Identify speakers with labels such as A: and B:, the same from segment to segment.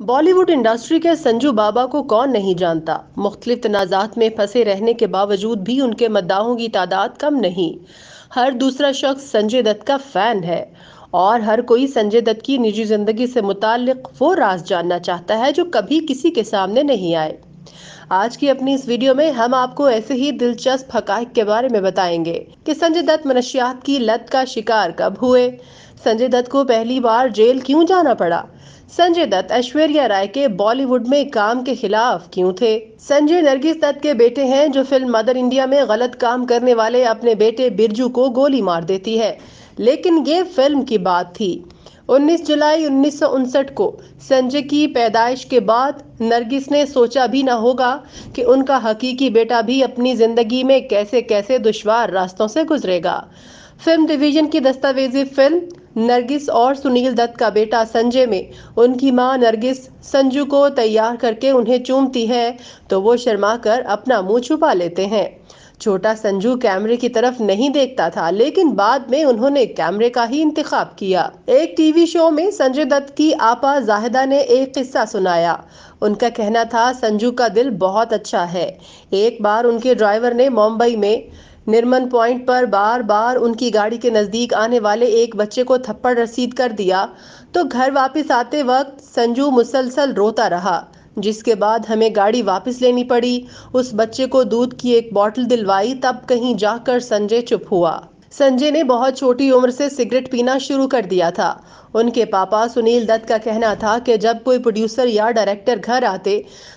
A: Bollywood industry के संजू बाबा को कौन नहीं जानता। मुख्तलिफ तनाज़ात में फंसे रहने के बावजूद भी उनके मद्दाहों की तादाद कम नहीं। हर दूसरा शख्स संजय दत्त का फैन है और हर कोई संजय दत्त की निजी जिंदगी से मुताल्लिक वो राज जानना चाहता है जो कभी किसी के सामने नहीं आए। आज की अपनी इस वीडियो में हम आपको ऐसे ही दिलचस्प हकाइक के बारे में बताएंगे कि संजय दत्त मनशियात की लत का शिकार कब हुए, संजय दत्त को पहली बार जेल क्यों जाना पड़ा, संजय दत्त ऐश्वर्या राय के बॉलीवुड में काम के खिलाफ क्यों थे। संजय नरगिस दत्त के बेटे हैं जो फिल्म मदर इंडिया में गलत काम करने वाले अपने बेटे बिरजू को गोली मार देती है, लेकिन ये फिल्म की बात थी। 19 जुलाई 1959 को संजय की पैदाइश के बाद नरगिस ने सोचा भी ना होगा कि उनका हकीकी बेटा भी अपनी जिंदगी में कैसे कैसे दुश्वार रास्तों से गुजरेगा। फिल्म डिवीजन की दस्तावेजी फिल्म नरगिस और सुनील दत्त का बेटा संजय में उनकी मां नरगिस संजू को तैयार करके उन्हें चूमती है तो वो शर्माकर अपना मुंह छुपा लेते हैं। छोटा संजू कैमरे की तरफ नहीं देखता था, लेकिन बाद में उन्होंने कैमरे का ही इंतखाब किया। एक टीवी शो में संजय दत्त की आपा जाहिदा ने एक किस्सा सुनाया। उनका कहना था संजू का दिल बहुत अच्छा है। एक बार उनके ड्राइवर ने मुंबई में निर्मन पॉइंट पर बार बार उनकी गाड़ी के नजदीक आने वाले एक बच्चे को थप्पड़ रसीद कर दिया तो घर वापस आते वक्त संजू मुसलसल रोता रहा, जिसके बाद हमें गाड़ी वापस लेनी पड़ी। उस बच्चे को दूध की एक बोतल दिलवाई, तब कहीं जाकर संजय चुप हुआ। संजय ने बहुत छोटी उम्र से सिगरेट पीना शुरू कर दिया था। उनके पापा सुनील दत्त का कहना था कि जब कोई प्रोड्यूसर या डायरेक्टर घर आते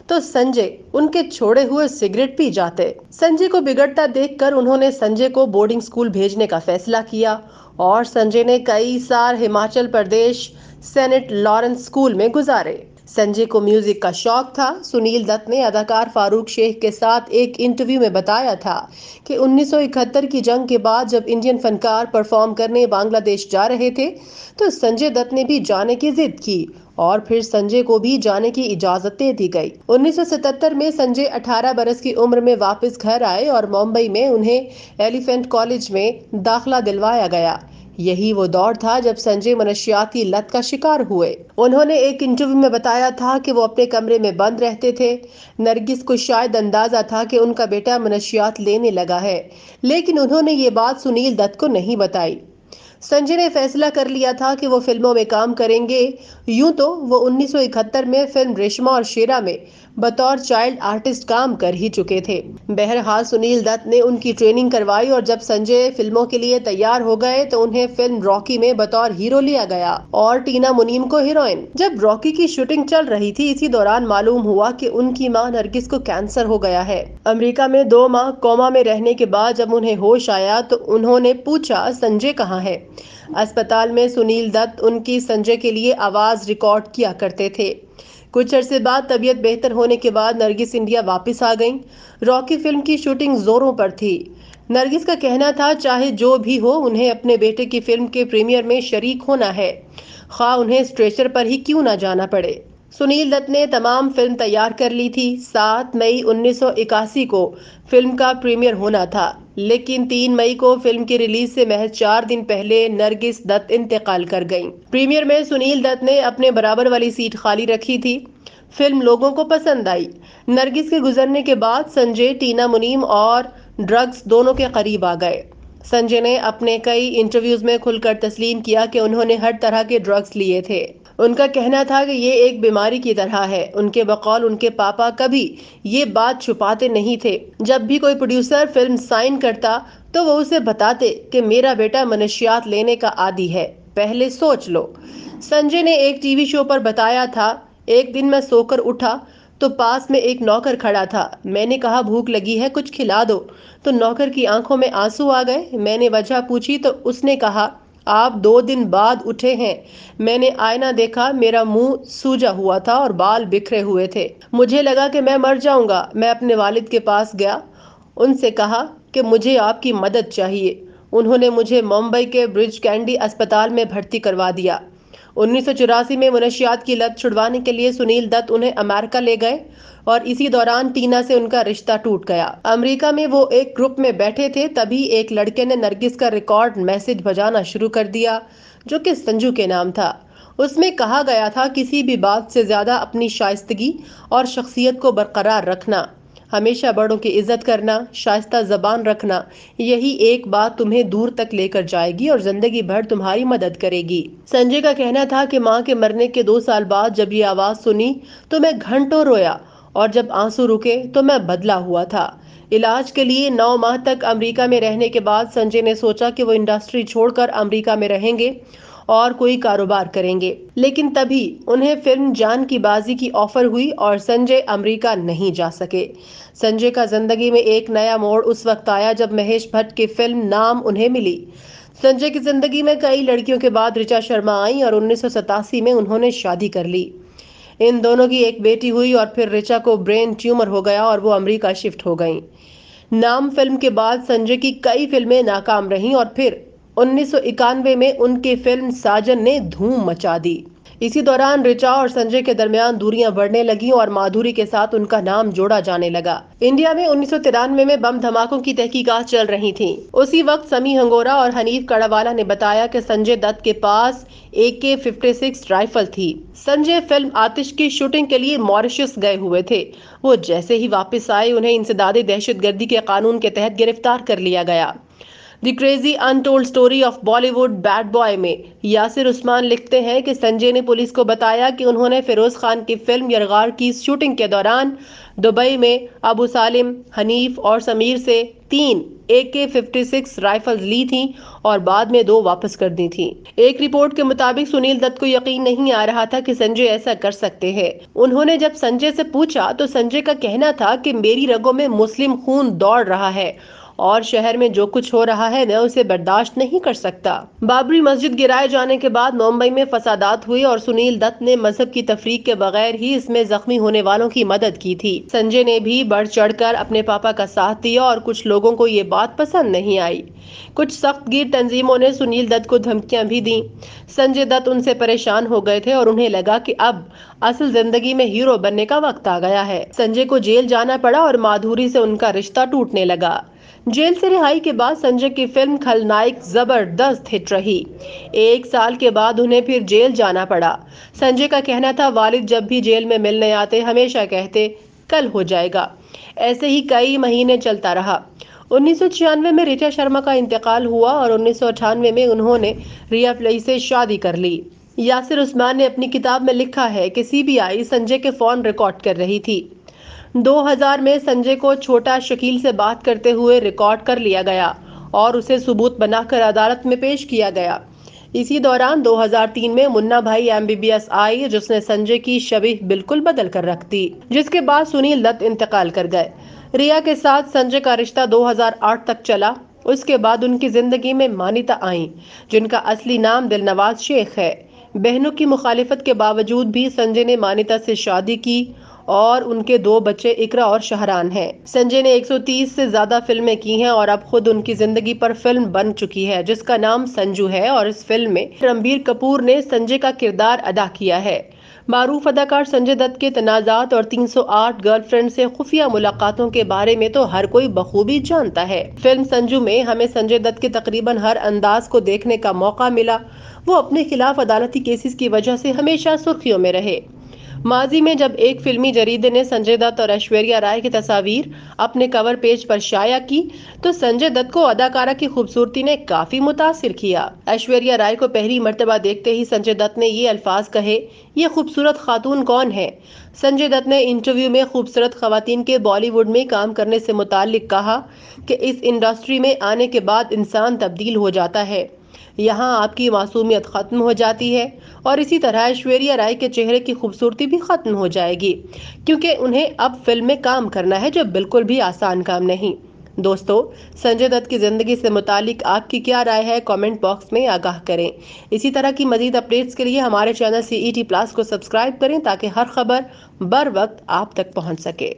A: तो संजय उनके छोड़े हुए सिगरेट पी जाते। संजय को बिगड़ता देखकर उन्होंने संजय को बोर्डिंग स्कूल भेजने का फैसला किया और संजय ने कई साल Himachal Pradesh Saint Lawrence school में गुजारे। संजय को म्यूजिक का शौक था। सुनील दत्त ने अदाकार फारूक शेख के साथ एक इंटरव्यू में बताया था कि 1971 की जंग के बाद जब इंडियन फनकार परफॉर्म करने बांग्लादेश जा रहे थे तो संजय दत्त ने भी जाने की जिद की और फिर संजय को भी जाने की इजाजत दे दी गई। 1977 में संजय 18 बरस की उम्र में वापस घर आए और मुंबई में उन्हें एलिफेंट कॉलेज में दाखिला दिलवाया गया। यही वो दौर था जब संजय मनशियाती लत का शिकार हुए। उन्होंने एक इंटरव्यू में बताया था कि वो अपने कमरे में बंद रहते थे। नरगिस को शायद अंदाजा था कि उनका बेटा मनशियात लेने लगा है, लेकिन उन्होंने ये बात सुनील दत्त को नहीं बताई। संजय ने फैसला कर लिया था कि वो फिल्मों में काम करेंगे। यूं तो वो 1971 में फिल्म रेशमा और शेरा में बतौर चाइल्ड आर्टिस्ट काम कर ही चुके थे। बहरहाल सुनील दत्त ने उनकी ट्रेनिंग करवाई और जब संजय फिल्मों के लिए तैयार हो गए तो उन्हें फिल्म रॉकी में बतौर हीरो लिया गया और टीना मुनीम को हीरोइन। जब रॉकी की शूटिंग चल रही थी, इसी दौरान मालूम हुआ कि उनकी मां नरगिस को कैंसर हो गया है। अमेरिका में 2 माह कोमा में रहने के बाद जब उन्हें होश आया तो उन्होंने पूछा संजय कहाँ है। अस्पताल में सुनील दत्त उनकी संजय के लिए आवाज रिकॉर्ड किया करते थे। कुछ अरसे बाद तबीयत बेहतर होने के बाद नरगिस इंडिया वापस आ गईं। रॉकी फिल्म की शूटिंग जोरों पर थी। नरगिस का कहना था चाहे जो भी हो उन्हें अपने बेटे की फिल्म के प्रीमियर में शरीक होना है, खा उन्हें स्ट्रेचर पर ही क्यों ना जाना पड़े। सुनील दत्त ने तमाम फिल्म तैयार कर ली थी। 7 मई 1981 को फिल्म का प्रीमियर होना था, लेकिन 3 मई को फिल्म की रिलीज से महज 4 दिन पहले नरगिस दत्त इंतकाल कर गईं। प्रीमियर में सुनील दत्त ने अपने बराबर वाली सीट खाली रखी थी। फिल्म लोगों को पसंद आई। नरगिस के गुजरने के बाद संजय टीना मुनीम और ड्रग्स दोनों के करीब आ गए। संजय ने अपने कई इंटरव्यूज में खुलकर तस्लीम किया कि उन्होंने हर तरह के ड्रग्स लिए थे। उनका कहना था कि ये एक बीमारी की तरह है। उनके बकौल उनके पापा कभी ये बात छुपाते नहीं थे। जब भी कोई प्रोड्यूसर फिल्म साइन करता तो वो उसे बताते कि मेरा बेटा मनशियात लेने का आदी है, पहले सोच लो। संजय ने एक टीवी शो पर बताया था, एक दिन मैं सोकर उठा तो पास में एक नौकर खड़ा था। मैंने कहा भूख लगी है, कुछ खिला दो। तो नौकर की आंखों में आंसू आ गए। मैंने वजह पूछी तो उसने कहा आप 2 दिन बाद उठे हैं। मैंने आईना देखा, मेरा मुंह सूजा हुआ था और बाल बिखरे हुए थे। मुझे लगा कि मैं मर जाऊंगा। मैं अपने वालिद के पास गया, उनसे कहा कि मुझे आपकी मदद चाहिए। उन्होंने मुझे मुंबई के ब्रिज कैंडी अस्पताल में भर्ती करवा दिया। 1984 में मनशियात की लत छुड़वाने के लिए सुनील दत्त उन्हें अमेरिका ले गए और इसी दौरान टीना से उनका रिश्ता टूट गया। अमेरिका में वो एक ग्रुप में बैठे थे, तभी एक लड़के ने नरगिस का रिकॉर्ड मैसेज बजाना शुरू कर दिया जो कि संजू के नाम था। उसमें कहा गया था, किसी भी बात से ज्यादा अपनी शाइस्तगी और शख्सियत को बरकरार रखना, हमेशा बड़ों की इज्जत करना, शाइस्ता जबान रखना, यही एक बात तुम्हें दूर तक लेकर जाएगी और जिंदगी भर तुम्हारी मदद करेगी। संजय का कहना था कि मां के मरने के 2 साल बाद जब ये आवाज सुनी तो मैं घंटों रोया और जब आंसू रुके तो मैं बदला हुआ था। इलाज के लिए 9 माह तक अमेरिका में रहने के बाद संजय ने सोचा कि वो इंडस्ट्री छोड़कर अमेरिका में रहेंगे और कोई कारोबार करेंगे, लेकिन तभी उन्हें फिल्म जान की बाजी की ऑफर हुई और संजय अमेरिका नहीं जा सके। संजय का जिंदगी में एक नया मोड़ उस वक्त आया जब महेश भट्ट की फिल्म नाम उन्हें मिली। संजय की जिंदगी में कई लड़कियों के बाद ऋचा शर्मा आई और 1987 में उन्होंने शादी कर ली। इन दोनों की एक बेटी हुई और फिर ऋचा को ब्रेन ट्यूमर हो गया और वो अमेरिका शिफ्ट हो गईं। नाम फिल्म के बाद संजय की कई फिल्में नाकाम रहीं और फिर 1991 में उनकी फिल्म साजन ने धूम मचा दी। इसी दौरान ऋचा और संजय के दरमियान दूरियां बढ़ने लगीं और माधुरी के साथ उनका नाम जोड़ा जाने लगा। इंडिया में 1993 में बम धमाकों की तहकीकात चल रही थी। उसी वक्त समी हंगोरा और हनीफ कड़ावाला ने बताया कि संजय दत्त के पास AK-56 राइफल थी। संजय फिल्म आतिश की शूटिंग के लिए मॉरिशस गए हुए थे। वो जैसे ही वापस आए उन्हें इंसदादी दहशतगर्दी के कानून के तहत गिरफ्तार कर लिया गया। The crazy untold story of Bollywood bad boy में यासिर उस्मान लिखते हैं कि संजय ने पुलिस को बताया कि उन्होंने फिरोज खान की फिल्म यरगार की शूटिंग के दौरान दुबई में अबू सालिम, हनीफ और समीर से 3 AK-56 राइफल्स ली थीं और बाद में 2 वापस कर दी थीं। एक रिपोर्ट के मुताबिक सुनील दत्त को यकीन नहीं आ रहा था कि संजय ऐसा कर सकते हैं। उन्होंने जब संजय से पूछा तो संजय का कहना था कि मेरी रगों में मुस्लिम खून दौड़ रहा है और शहर में जो कुछ हो रहा है मैं उसे बर्दाश्त नहीं कर सकता। बाबरी मस्जिद गिराए जाने के बाद मुंबई में फसादात हुए और सुनील दत्त ने मजहब की तफरीक के बगैर ही इसमें जख्मी होने वालों की मदद की थी। संजय ने भी बढ़ चढ़कर अपने पापा का साथ दिया और कुछ लोगों को ये बात पसंद नहीं आई। कुछ सख्तगीर तंजीमों ने सुनील दत्त को धमकियां भी दी। संजय दत्त उनसे परेशान हो गए थे और उन्हें लगा कि अब असल जिंदगी में हीरो बनने का वक्त आ गया है। संजय को जेल जाना पड़ा और माधुरी से उनका रिश्ता टूटने लगा। जेल से रिहाई के बाद संजय की फिल्म खलनायक जबरदस्त हिट रही। 1 साल के बाद उन्हें फिर जेल जाना पड़ा। संजय का कहना था, वालिद जब भी जेल में मिलने आते हमेशा कहते कल हो जाएगा। ऐसे ही कई महीने चलता रहा। 1996 में ऋचा शर्मा का इंतकाल हुआ और 1998 में उन्होंने रिया फलई से शादी कर ली। यासिर उस्मान ने अपनी किताब में लिखा है कि CBI संजय के फोन रिकॉर्ड कर रही थी। 2000 में संजय को छोटा शकील से बात करते हुए रिकॉर्ड कर लिया गया और उसे सबूत बनाकर अदालत में पेश किया गया। इसी दौरान 2003 में मुन्ना भाई MBBS आई जिसने संजय की शबीह बिल्कुल बदल कर रख दी, जिसके बाद सुनील दत्त इंतकाल कर गए। रिया के साथ संजय का रिश्ता 2008 तक चला। उसके बाद उनकी जिंदगी में मानिता आई जिनका असली नाम दिलनवाज शेख है। बहनों की मुखालिफत के बावजूद भी संजय ने मानिता से शादी की और उनके 2 बच्चे इकरा और शहरान हैं। संजय ने 130 से ज्यादा फिल्में की हैं और अब खुद उनकी जिंदगी पर फिल्म बन चुकी है जिसका नाम संजू है और इस फिल्म में रणबीर कपूर ने संजय का किरदार अदा किया है। मारूफ अदाकार संजय दत्त के तनाजात और 308 गर्लफ्रेंड से खुफिया मुलाकातों के बारे में तो हर कोई बखूबी जानता है। फिल्म संजू में हमें संजय दत्त के तकरीबन हर अंदाज को देखने का मौका मिला। वो अपने खिलाफ अदालती केसेस की वजह से हमेशा सुर्खियों में रहे। माजी में जब एक फिल्मी जरीदे ने संजय दत्त और ऐश्वर्या राय की तस्वीर अपने कवर पेज पर शाया की तो संजय दत्त को अदाकारा की खूबसूरती ने काफी मुतासिर किया। ऐश्वर्या राय को पहली मर्तबा देखते ही संजय दत्त ने ये अल्फाज कहे, ये खूबसूरत खातून कौन है। संजय दत्त ने इंटरव्यू में खूबसूरत खवातीन के बॉलीवुड में काम करने से मुताल्लिक कहा कि इस इंडस्ट्री में आने के बाद इंसान तब्दील हो जाता है, यहाँ आपकी मासूमियत खत्म हो जाती है और इसी तरह ऐश्वर्या राय के चेहरे की खूबसूरती भी खत्म हो जाएगी क्योंकि उन्हें अब फिल्म में काम करना है जो बिल्कुल भी आसान काम नहीं। दोस्तों, संजय दत्त की जिंदगी से मुतालिक आपकी क्या राय है, कमेंट बॉक्स में आगाह करें। इसी तरह की मजीद अपडेट्स के लिए हमारे चैनल CET+ को सब्सक्राइब करें ताकि हर खबर बर वक्त आप तक पहुंच सके।